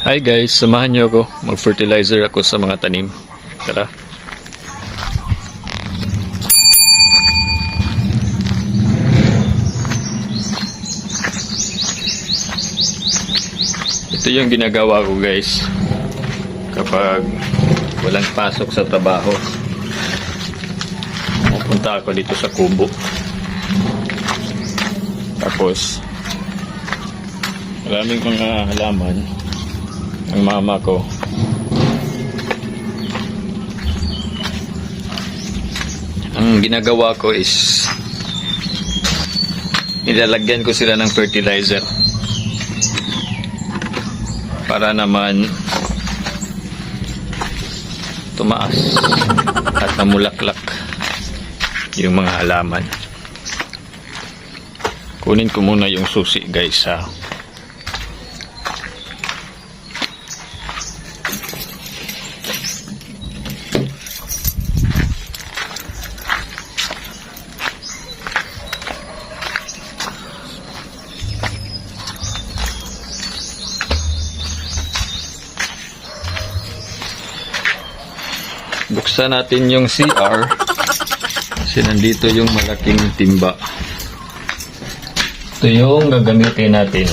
Hi guys, samahan niyo ako. Mag-fertilizer ako sa mga tanim. Tara. Ito yung ginagawa ko guys. Kapag walang pasok sa trabaho, pupunta ako dito sa kubo. Tapos, maraming mga halaman ang mama ko. Ang ginagawa ko is nilalagyan ko sila ng fertilizer para naman tumaas at namulaklak yung mga halaman. Kunin ko muna yung susi guys ha. Buksan natin yung CR kasi nandito yung malaking timba. Ito yung gagamitin natin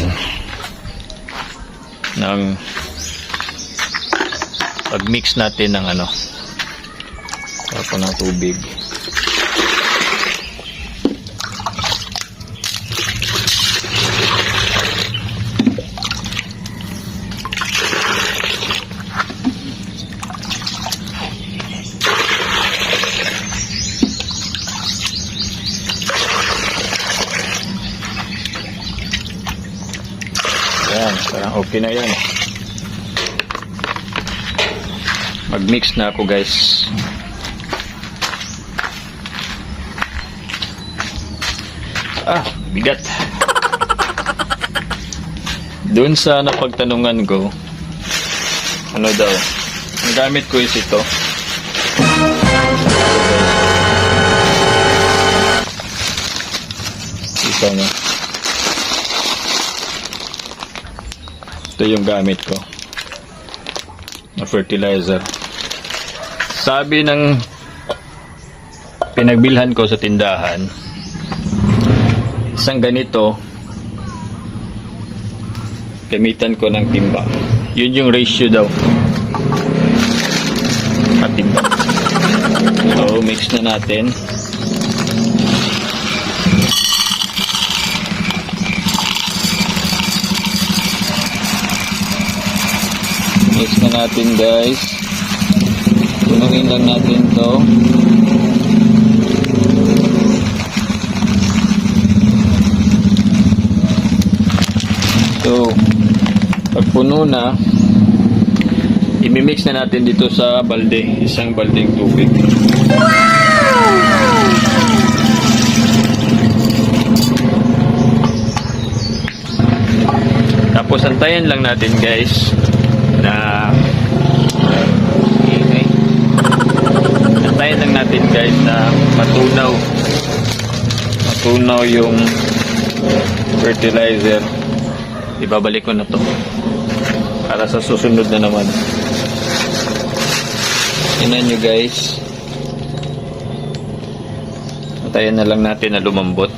ng pag-mix natin ng tapon ng tubig. Yan, parang okay na yan. Mag-mix na ako guys. Bigat. Doon sa napagtanungan ko, ano daw, ang gamit ko is ito. Ito na. Ito yung gamit ko na fertilizer. Sabi ng pinagbilhan ko sa tindahan, isang ganito gamitan ko ng timba. Yun yung ratio daw at timba. So mix na natin. Mix na natin guys. Punuin lang natin to. So pag puno na, imimix na natin dito sa balde. Isang baldeng tubig. Tapos antayin lang natin guys na antayin lang natin guys na matunaw yung fertilizer. Ibabalik ko na to para sa susunod na naman. Tingnan nyo guys, antayin na lang natin na lumambot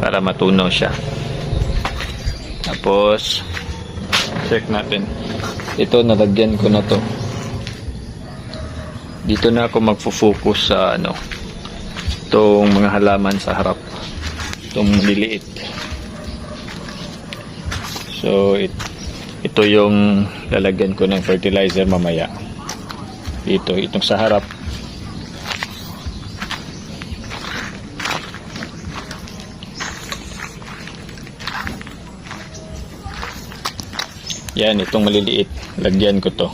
para matunaw siya. Tapos check natin. Ito, nalagyan ko na to. Dito na ako magfo-focus sa itong mga halaman sa harap. Itong liliit. So ito yung lalagyan ko ng fertilizer mamaya. Itong sa harap. Yan, itong maliliit. Lagyan ko to.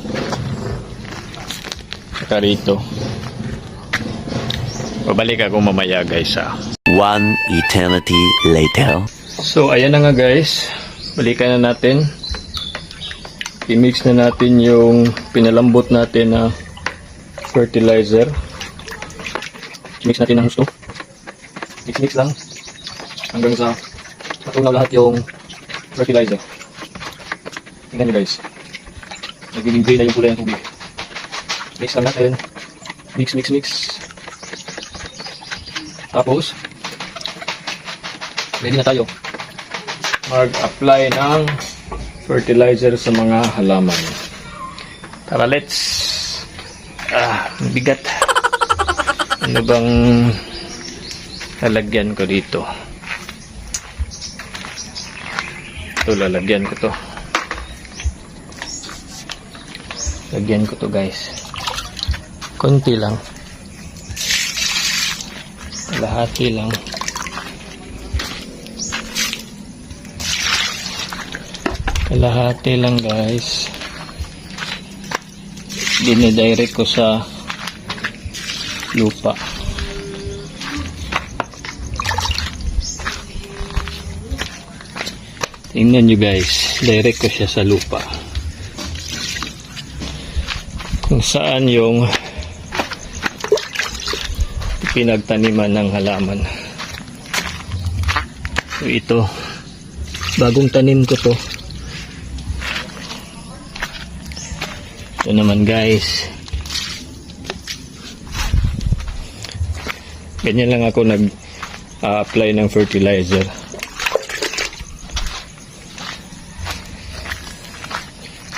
Saka rito. Babalik ako mamaya guys ha. One eternity later. So ayan na nga guys. Balikan na natin. I-mix na natin yung pinalambot natin na fertilizer. Mix natin ng gusto. Mix lang. Hanggang sa matunaw lahat yung fertilizer. Tingnan nyo guys. Nagiging gray na yung kulay ng tubig. Mix lang natin. Mix, mix, mix. Tapos, ready na tayo. Mag-apply ng fertilizer sa mga halaman. Tara, let's. Bigat. Ano bang lalagyan ko dito? Ito, lalagyan ko to. Lagyan ko to, guys. Konti lang. Kalahati lang. Kalahati lang, guys. Dinidirect ko sa lupa. Tingnan nyo, guys. Direct ko siya sa lupa. Kung saan yung pinagtaniman ng halaman. So, ito. Bagong tanim ko to. Ito naman, guys. Ganyan lang ako nag-apply ng fertilizer.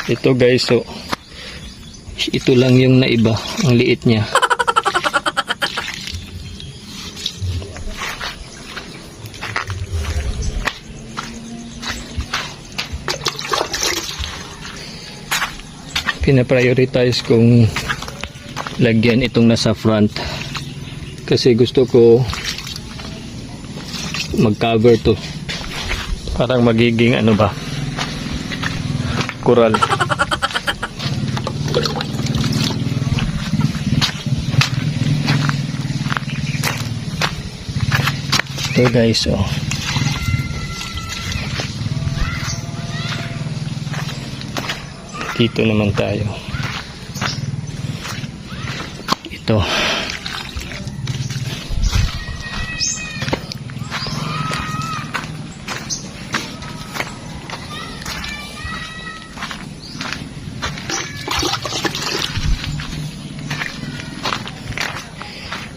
Ito, guys, so ito lang yung naiba, ang liit niya. Pina-prioritize kong lagyan itong nasa front kasi gusto ko mag-cover to, parang magiging ano ba, coral. Ito, guys, oh. Dito naman tayo. Ito.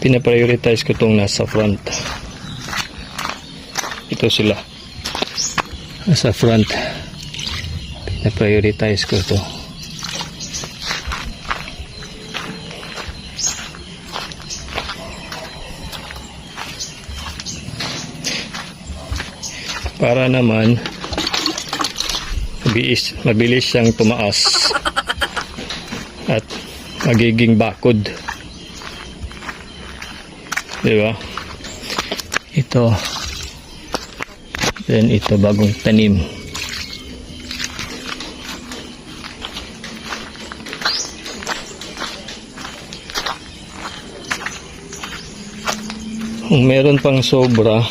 Pina-prioritize ko itong nasa front. Ito sila. Nasa front. Pina-prioritize ko ito. Para naman mabilis siyang tumaas at magiging bakod. Diba? Ito. Then ito, bagong tanim. Kung meron pang sobra,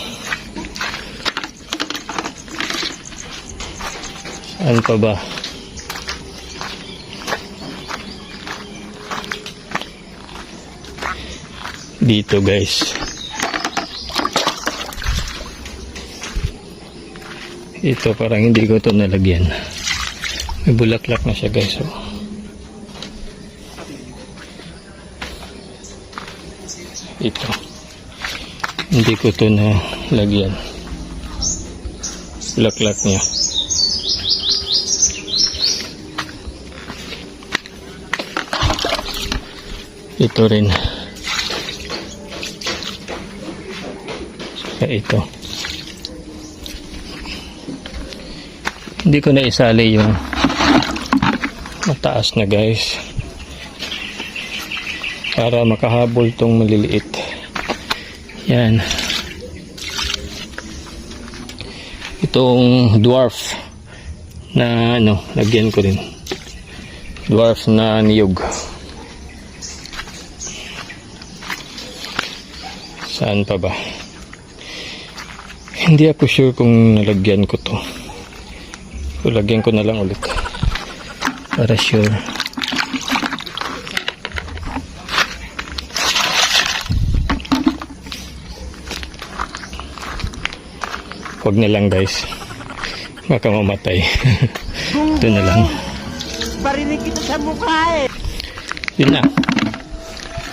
saan pa ba? Dito, guys. Ito parang hindi ko ito nalagyan. May bulaklak na siya, guys. Oh. Ito. Hindi ko ito nalagyan. Bulaklak niya. Ito rin. Ito. Hindi ko na isali yung mataas na, guys, para makahabol tong maliliit. Yan. Itong dwarf na lagyan ko rin. Dwarf na niyog. Saan pa ba? Hindi ako sure kung nalagyan ko to. So, lagyan ko na lang ulit para sure. Huwag na lang, guys, baka mamatay. Ito na lang. barinig kita sa mukha eh. Yun na.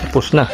Tapos na.